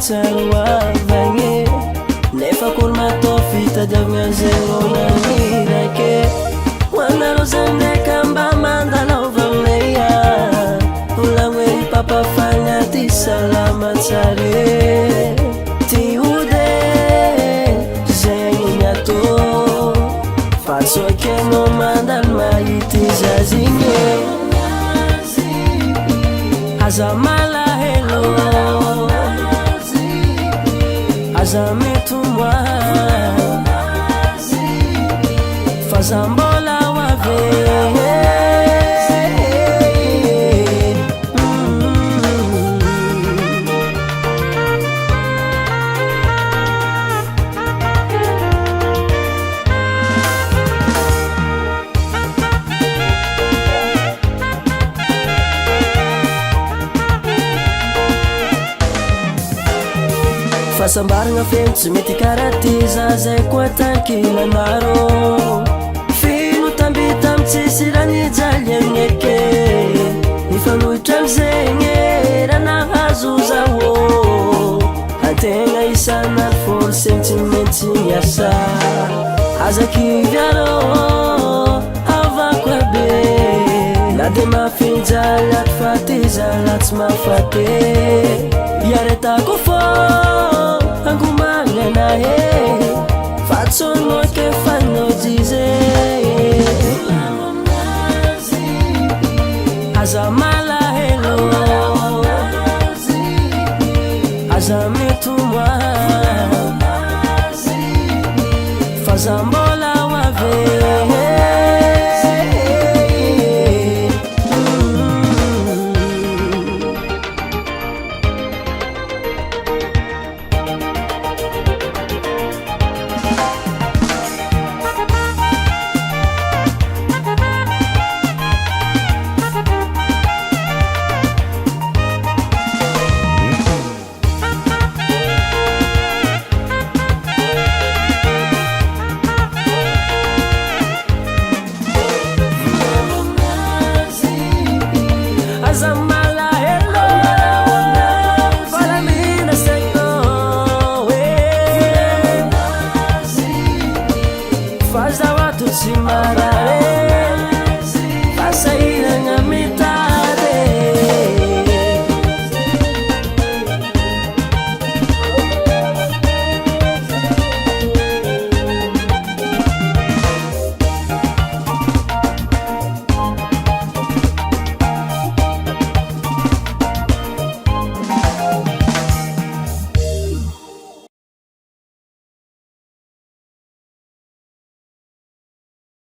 tsaroavagny nefa kory matao fitadiavagna zegnonanirake hoanareo zany ndraika mba mandalaovanaya volagno hoe papafagna ty salama tsare ty ode zegny miatao fa tsoakenao mandalo mahity zazigny aza malahelo aza metomboa faza mbola hoave fahasambaragna feno tsy mety karaha ty zazay koa tankilanaro fino tambita amitsisy raha nijaly aminy ake nifanohitra amizegny raha nahazo zaho antegna isana forseny tsy maintsy miasa azakivyarô avako abe na de mafinjaly ato fa ty zala tsy mafate iaretako fô angomagna he fatsono ke fanojize aza malahelo aza